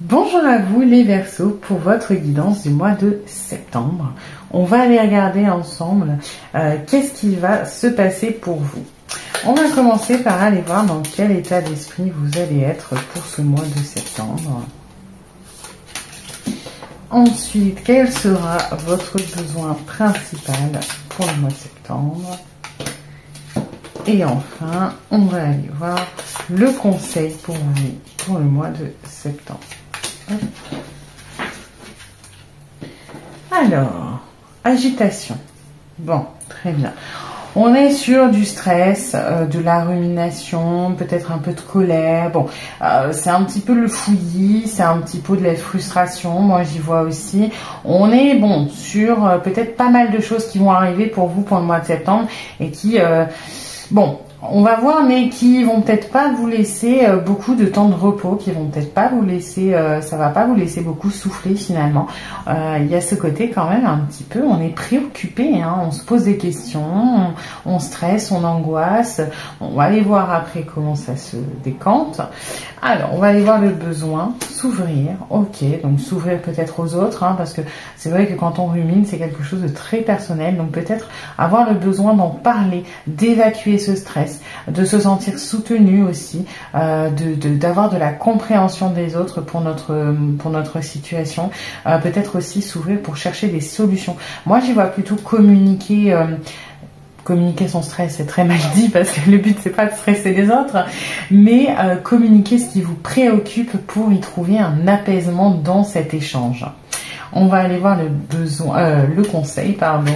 Bonjour à vous les Verseaux pour votre guidance du mois de septembre. On va aller regarder ensemble qu'est-ce qui va se passer pour vous. On va commencer par aller voir dans quel état d'esprit vous allez être pour ce mois de septembre. Ensuite, quel sera votre besoin principal pour le mois de septembre? Et enfin, on va aller voir le conseil pour vous pour le mois de septembre. Alors, agitation. Bon, très bien. On est sur du stress, de la rumination, peut-être un peu de colère. Bon, c'est un petit peu le fouillis, c'est un petit peu de la frustration. Moi, j'y vois aussi. On est, bon, sur peut-être pas mal de choses qui vont arriver pour vous pour le mois de septembre et qui, bon, on va voir, mais qui vont peut-être pas vous laisser beaucoup de temps de repos, qui vont peut-être pas vous laisser, ça va pas vous laisser beaucoup souffler finalement. Il y a ce côté quand même un petit peu, on est préoccupé, hein, on se pose des questions, on stresse, on angoisse. On va aller voir après comment ça se décante. Alors, on va aller voir le besoin, s'ouvrir, ok, donc s'ouvrir peut-être aux autres, hein, parce que c'est vrai que quand on rumine, c'est quelque chose de très personnel, donc peut-être avoir le besoin d'en parler, d'évacuer ce stress, de se sentir soutenu aussi, d'avoir de la compréhension des autres pour notre situation, peut-être aussi s'ouvrir pour chercher des solutions. Moi, j'y vois plutôt communiquer. Communiquer son stress, c'est très mal dit parce que le but c'est pas de stresser les autres, mais communiquer ce qui vous préoccupe pour y trouver un apaisement dans cet échange. On va aller voir le conseil, pardon,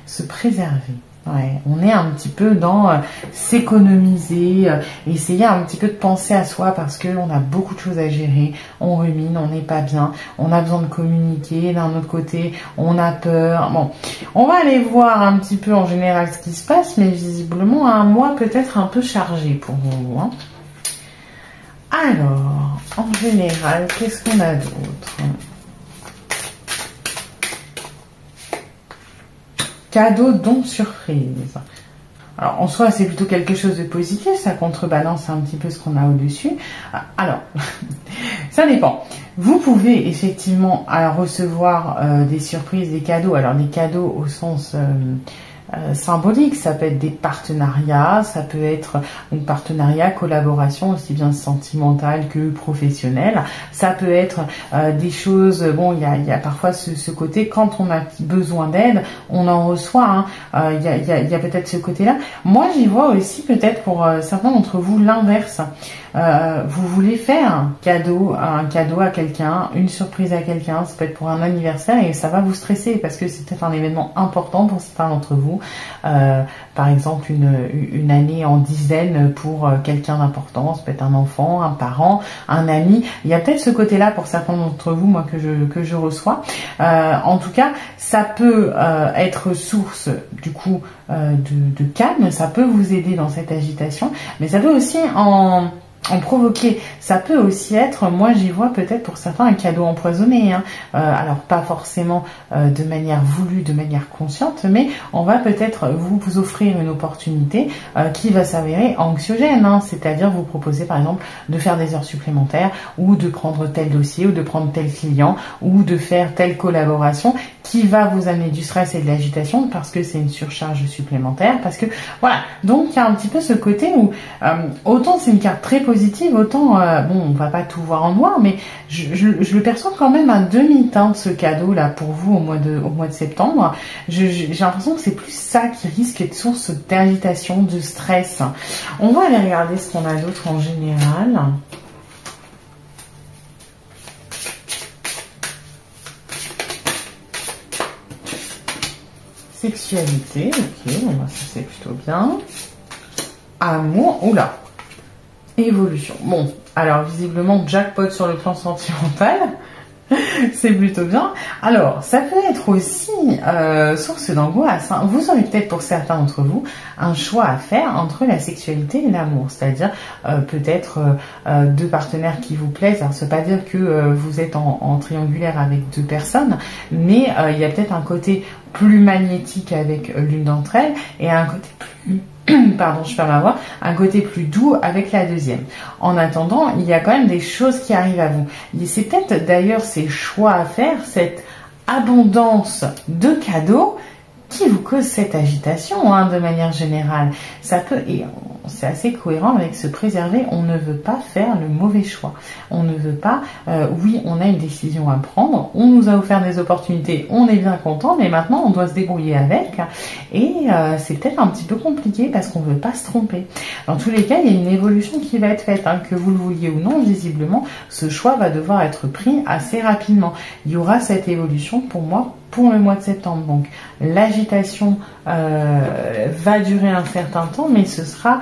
se préserver. Ouais, on est un petit peu dans s'économiser, essayer un petit peu de penser à soi parce que on a beaucoup de choses à gérer, on rumine, on n'est pas bien, on a besoin de communiquer, d'un autre côté, on a peur. Bon, on va aller voir un petit peu en général ce qui se passe, mais visiblement un mois peut-être un peu chargé pour vous. Hein. Alors, en général, qu'est-ce qu'on a d'autre ? Cadeau, don, surprise. Alors, en soi, c'est plutôt quelque chose de positif. Ça contrebalance un petit peu ce qu'on a au-dessus. Alors, ça dépend. Vous pouvez effectivement recevoir des surprises, des cadeaux. Alors, des cadeaux au sens symbolique. Ça peut être des partenariats. Ça peut être un partenariat, collaboration, aussi bien sentimentale que professionnelle. Ça peut être des choses... Bon, il y a parfois ce côté, quand on a besoin d'aide, on en reçoit. Hein. Il y a peut-être ce côté-là. Moi, j'y vois aussi peut-être pour certains d'entre vous l'inverse. Vous voulez faire un cadeau à quelqu'un, une surprise à quelqu'un, ça peut être pour un anniversaire et ça va vous stresser parce que c'est peut-être un événement important pour certains d'entre vous. Par exemple, une année en dizaines pour quelqu'un d'important, ça peut être un enfant, un parent, un ami. Il y a peut-être ce côté-là pour certains d'entre vous, moi, que je reçois. En tout cas, ça peut être source du coup de calme, ça peut vous aider dans cette agitation, mais ça peut aussi en provoquer. Ça peut aussi être, moi j'y vois peut-être pour certains un cadeau empoisonné, hein. Alors pas forcément de manière voulue, de manière consciente, mais on va peut-être vous offrir une opportunité qui va s'avérer anxiogène, hein. C'est-à-dire vous proposer par exemple de faire des heures supplémentaires ou de prendre tel dossier ou de prendre tel client ou de faire telle collaboration qui va vous amener du stress et de l'agitation parce que c'est une surcharge supplémentaire, parce que voilà, donc il y a un petit peu ce côté où autant c'est une carte très positive, autant bon, on va pas tout voir en noir, mais je le perçois quand même à demi-teinte ce cadeau là pour vous au mois de septembre. J'ai l'impression que c'est plus ça qui risque d'être source d'agitation, de stress. On va aller regarder ce qu'on a d'autre en général. Sexualité, ok, bon, ça c'est plutôt bien. Amour, oula. Évolution. Bon, alors visiblement jackpot sur le plan sentimental, c'est plutôt bien. Alors, ça peut être aussi source d'angoisse. Hein. Vous aurez peut-être pour certains d'entre vous un choix à faire entre la sexualité et l'amour, c'est-à-dire peut-être deux partenaires qui vous plaisent. Alors, ça ne veut pas dire que vous êtes en triangulaire avec deux personnes, mais il y a peut-être un côté plus magnétique avec l'une d'entre elles et un côté plus pardon, je perds ma voix, un côté plus doux avec la deuxième. En attendant, il y a quand même des choses qui arrivent à vous. Et c'est peut-être d'ailleurs ces choix à faire, cette abondance de cadeaux qui vous cause cette agitation, hein, de manière générale. Ça peut, et c'est assez cohérent avec se préserver, on ne veut pas faire le mauvais choix. On ne veut pas, oui, on a une décision à prendre, on nous a offert des opportunités, on est bien content, mais maintenant on doit se débrouiller avec, et c'est peut-être un petit peu compliqué parce qu'on ne veut pas se tromper. Dans tous les cas, il y a une évolution qui va être faite, hein, que vous le vouliez ou non, visiblement, ce choix va devoir être pris assez rapidement. Il y aura cette évolution pour moi, pour le mois de septembre. Donc l'agitation va durer un certain temps, mais ce sera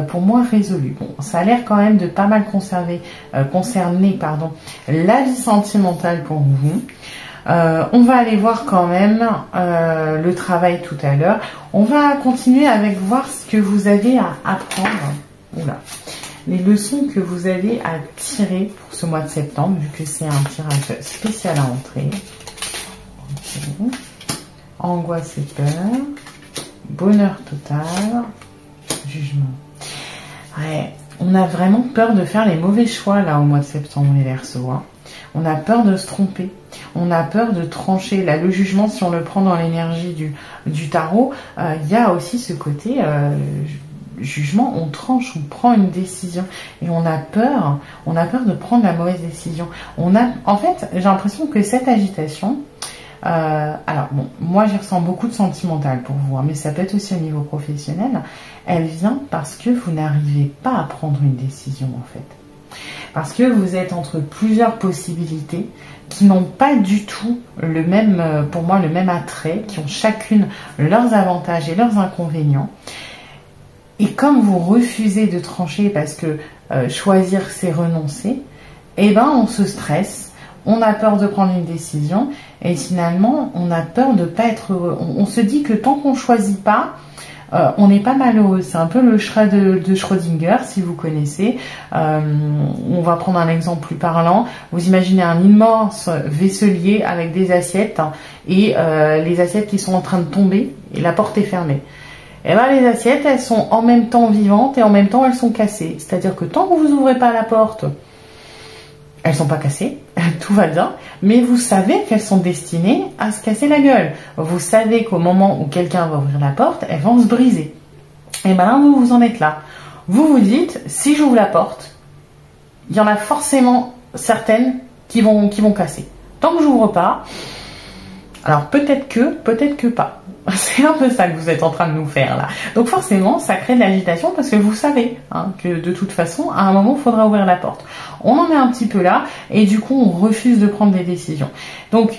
pour moi résolu. Bon, ça a l'air quand même de pas mal concerner la vie sentimentale pour vous. On va aller voir quand même le travail tout à l'heure. On va continuer avec voir ce que vous avez à apprendre. Oula. Les leçons que vous avez à tirer pour ce mois de septembre, vu que c'est un tirage spécial à entrer. Angoisse et peur, bonheur total, jugement. Ouais, on a vraiment peur de faire les mauvais choix là au mois de septembre, les Verseaux, hein. On a peur de se tromper, on a peur de trancher. Là, le jugement, si on le prend dans l'énergie du tarot, il y a aussi ce côté jugement, on tranche, on prend une décision et on a peur de prendre la mauvaise décision. En fait, j'ai l'impression que cette agitation, alors bon, moi j'y ressens beaucoup de sentimental pour vous, hein, mais ça peut être aussi au niveau professionnel. Elle vient parce que vous n'arrivez pas à prendre une décision en fait, parce que vous êtes entre plusieurs possibilités qui n'ont pas du tout le même, pour moi, le même attrait, qui ont chacune leurs avantages et leurs inconvénients. Et comme vous refusez de trancher parce que choisir c'est renoncer, eh ben on se stresse. On a peur de prendre une décision et finalement, on a peur de ne pas être heureux. On se dit que tant qu'on ne choisit pas, on n'est pas malheureux. C'est un peu le chat de Schrödinger, si vous connaissez. On va prendre un exemple plus parlant. Vous imaginez un immense vaisselier avec des assiettes et les assiettes qui sont en train de tomber et la porte est fermée. Et bien les assiettes, elles sont en même temps vivantes et en même temps elles sont cassées. C'est-à-dire que tant que vous n'ouvrez pas la porte, elles sont pas cassées, tout va bien, mais vous savez qu'elles sont destinées à se casser la gueule. Vous savez qu'au moment où quelqu'un va ouvrir la porte, elles vont se briser. Et ben vous en êtes là. Vous vous dites, si j'ouvre la porte, il y en a forcément certaines qui vont casser. Tant que j'ouvre pas, alors peut-être que pas. C'est un peu ça que vous êtes en train de nous faire là. Donc forcément, ça crée de l'agitation parce que vous savez, hein, que de toute façon, à un moment, il faudra ouvrir la porte. On en est un petit peu là et du coup, on refuse de prendre des décisions. Donc,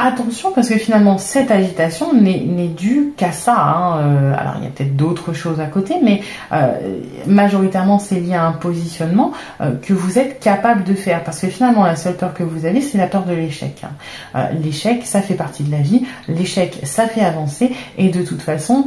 attention parce que finalement, cette agitation n'est due qu'à ça, hein. Alors, il y a peut-être d'autres choses à côté, mais majoritairement, c'est lié à un positionnement que vous êtes capable de faire. Parce que finalement, la seule peur que vous avez, c'est la peur de l'échec. L'échec, ça fait partie de la vie. L'échec, ça fait avancer. Et de toute façon,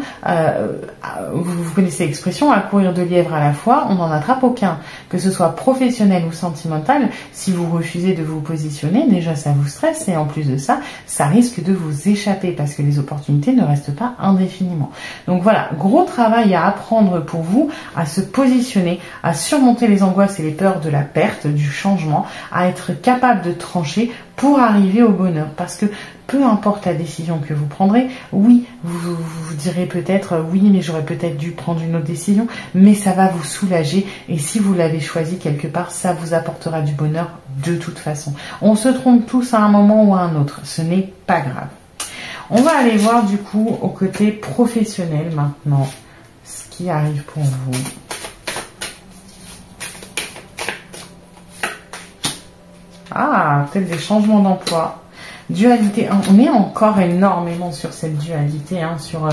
vous connaissez l'expression, à courir de lièvre à la fois, on n'en attrape aucun. Que ce soit professionnel ou sentimental, si vous refusez de vous positionner, déjà, ça vous stresse. Et en plus de ça, ça risque de vous échapper parce que les opportunités ne restent pas indéfiniment. Donc voilà, gros travail à apprendre pour vous, à se positionner, à surmonter les angoisses et les peurs de la perte, du changement, à être capable de trancher pour arriver au bonheur. Parce que peu importe la décision que vous prendrez, oui, vous direz peut-être, oui, mais j'aurais peut-être dû prendre une autre décision, mais ça va vous soulager et si vous l'avez choisi quelque part, ça vous apportera du bonheur de toute façon. On se trompe tous à un moment ou à un autre, ce n'est pas grave. On va aller voir du coup au côté professionnel maintenant, ce qui arrive pour vous. Ah, peut-être des changements d'emploi. Dualité, on est encore énormément sur cette dualité, hein, sur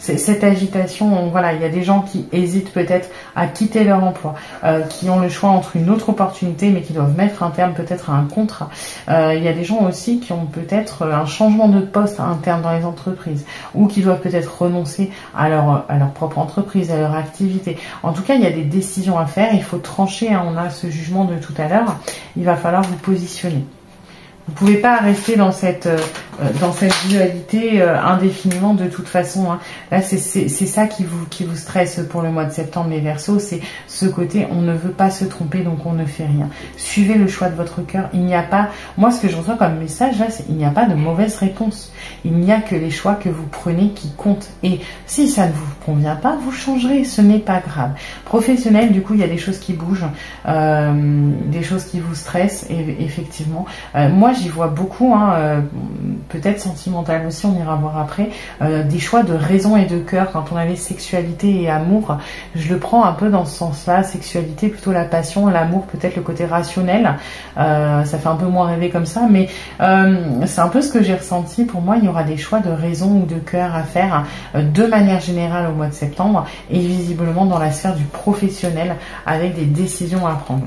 cette agitation. Voilà, il y a des gens qui hésitent peut-être à quitter leur emploi, qui ont le choix entre une autre opportunité, mais qui doivent mettre un terme peut-être à un contrat. Il y a des gens aussi qui ont peut-être un changement de poste interne dans les entreprises, ou qui doivent peut-être renoncer à leur propre entreprise, à leur activité. En tout cas, il y a des décisions à faire, il faut trancher, hein, on a ce jugement de tout à l'heure, il va falloir vous positionner. Vous ne pouvez pas rester dans cette dans cette dualité indéfiniment de toute façon. Hein. Là, c'est ça qui vous stresse pour le mois de septembre, les Verseaux, c'est ce côté on ne veut pas se tromper, donc on ne fait rien. Suivez le choix de votre cœur. Il n'y a pas, moi ce que je reçois comme message là, c'est il n'y a pas de mauvaise réponse. Il n'y a que les choix que vous prenez qui comptent. Et si ça ne vous convient pas, vous changerez, ce n'est pas grave. Professionnel, du coup, il y a des choses qui bougent, des choses qui vous stressent, et effectivement. Moi, j'y vois beaucoup, hein, peut-être sentimental aussi, on ira voir après, des choix de raison et de cœur. Quand on avait sexualité et amour, je le prends un peu dans ce sens-là, sexualité plutôt la passion, l'amour peut-être le côté rationnel, ça fait un peu moins rêver comme ça, mais c'est un peu ce que j'ai ressenti. Pour moi, il y aura des choix de raison ou de cœur à faire de manière générale au mois de septembre, et visiblement dans la sphère du professionnel, avec des décisions à prendre.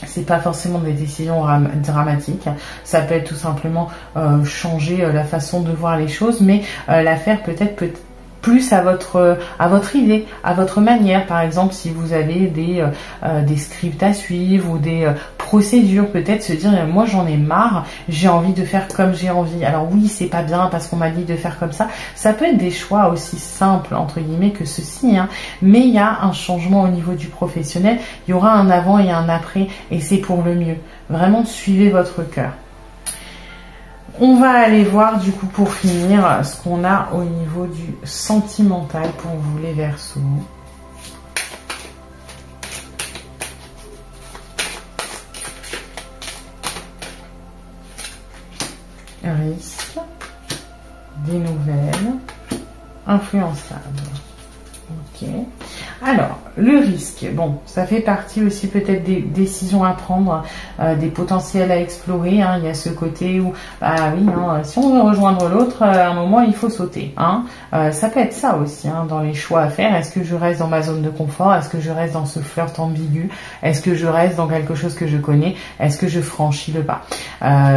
C'est pas forcément des décisions dramatiques, ça peut être tout simplement changer la façon de voir les choses, mais la faire peut-être plus à votre idée, à votre manière. Par exemple, si vous avez des scripts à suivre ou des procédures, peut-être se dire moi j'en ai marre, j'ai envie de faire comme j'ai envie. Alors oui, c'est pas bien parce qu'on m'a dit de faire comme ça. Ça peut être des choix aussi simples entre guillemets que ceci, hein. Mais il y a un changement au niveau du professionnel. Il y aura un avant et un après, et c'est pour le mieux. Vraiment, suivez votre cœur. On va aller voir du coup pour finir ce qu'on a au niveau du sentimental pour vous les Verseaux. Risque, des nouvelles, influençables. Ok. Alors, le risque, bon, ça fait partie aussi peut-être des décisions à prendre, des potentiels à explorer, hein. Il y a ce côté où, bah oui, hein, si on veut rejoindre l'autre, à un moment, il faut sauter. Hein. Ça peut être ça aussi, hein, dans les choix à faire. Est-ce que je reste dans ma zone de confort? Est-ce que je reste dans ce flirt ambigu? Est-ce que je reste dans quelque chose que je connais? Est-ce que je franchis le pas?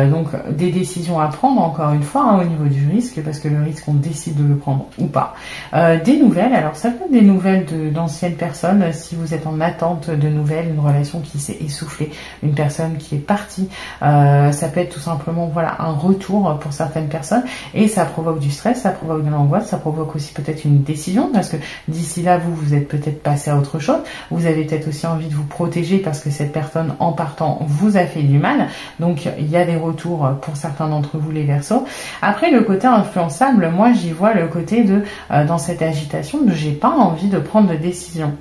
Donc, des décisions à prendre, encore une fois, hein, au niveau du risque, parce que le risque, on décide de le prendre ou pas. Des nouvelles, alors ça peut être des nouvelles d'anciennes personnes, si vous êtes en attente de nouvelles, une relation qui s'est essoufflée, une personne qui est partie, ça peut être tout simplement voilà un retour pour certaines personnes, et ça provoque du stress, ça provoque de l'angoisse, ça provoque aussi peut-être une décision, parce que d'ici là vous êtes peut-être passé à autre chose, vous avez peut-être aussi envie de vous protéger parce que cette personne en partant vous a fait du mal, donc il y a des retours pour certains d'entre vous les Verseaux. Après le côté influençable, moi j'y vois le côté de dans cette agitation de j'ai pas envie de prendre de décision.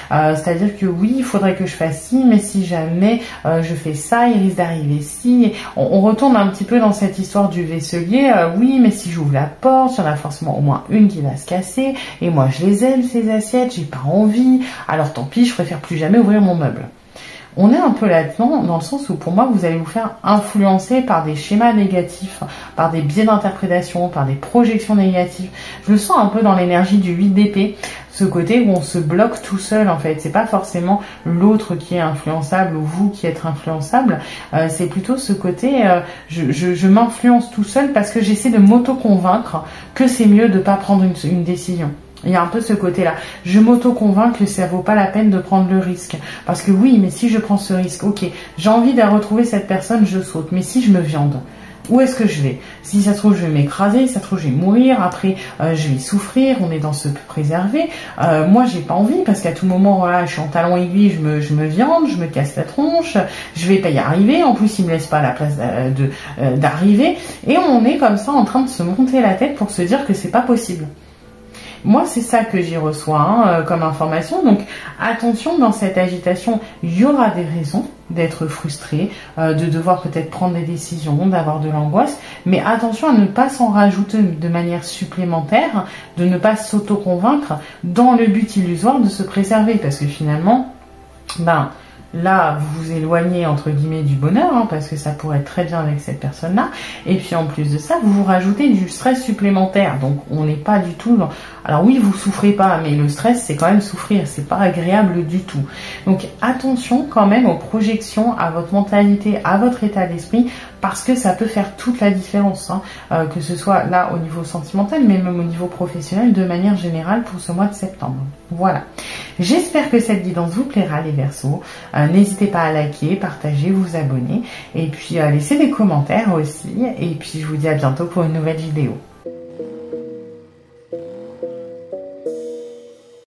C'est-à-dire que oui, il faudrait que je fasse ci, mais si jamais je fais ça, il risque d'arriver ci. On retourne un petit peu dans cette histoire du vaisselier. Oui, mais si j'ouvre la porte, il y en a forcément au moins une qui va se casser. Et moi, je les aime, ces assiettes, j'ai pas envie. Alors tant pis, je préfère plus jamais ouvrir mon meuble. On est un peu là-dedans, dans le sens où pour moi, vous allez vous faire influencer par des schémas négatifs, par des biais d'interprétation, par des projections négatives. Je le sens un peu dans l'énergie du 8 d'épée, ce côté où on se bloque tout seul en fait. C'est pas forcément l'autre qui est influençable ou vous qui êtes influençable, c'est plutôt ce côté je m'influence tout seul parce que j'essaie de m'auto-convaincre que c'est mieux de pas prendre une décision. Il y a un peu ce côté-là. Je m'auto-convainc que ça vaut pas la peine de prendre le risque. Parce que oui, mais si je prends ce risque, ok, j'ai envie de retrouver cette personne, je saute. Mais si je me viande, où est-ce que je vais? Si ça se trouve, je vais m'écraser, si ça se trouve, je vais mourir, après, je vais souffrir, on est dans ce préserver. Moi, j'ai pas envie, parce qu'à tout moment, voilà, je suis en talon aiguille, je me viande, je me casse la tronche, je vais pas y arriver, en plus, il me laisse pas la place d'arriver. Et on est comme ça, en train de se monter la tête pour se dire que c'est pas possible. Moi, c'est ça que j'y reçois hein, comme information. Donc, attention, dans cette agitation, il y aura des raisons d'être frustré, de devoir peut-être prendre des décisions, d'avoir de l'angoisse. Mais attention à ne pas s'en rajouter de manière supplémentaire, de ne pas s'auto-convaincre dans le but illusoire de se préserver. Parce que finalement, là, vous vous éloignez entre guillemets du bonheur, hein, parce que ça pourrait être très bien avec cette personne-là. Et puis en plus de ça, vous vous rajoutez du stress supplémentaire. Donc on n'est pas du tout dans... Alors oui, vous souffrez pas, mais le stress, c'est quand même souffrir. C'est pas agréable du tout. Donc attention quand même aux projections, à votre mentalité, à votre état d'esprit, parce que ça peut faire toute la différence, hein, que ce soit là au niveau sentimental, mais même au niveau professionnel, de manière générale pour ce mois de septembre. Voilà. J'espère que cette guidance vous plaira, les Verseaux. N'hésitez pas à liker, partager, vous abonner et puis laisser des commentaires aussi. Et puis je vous dis à bientôt pour une nouvelle vidéo.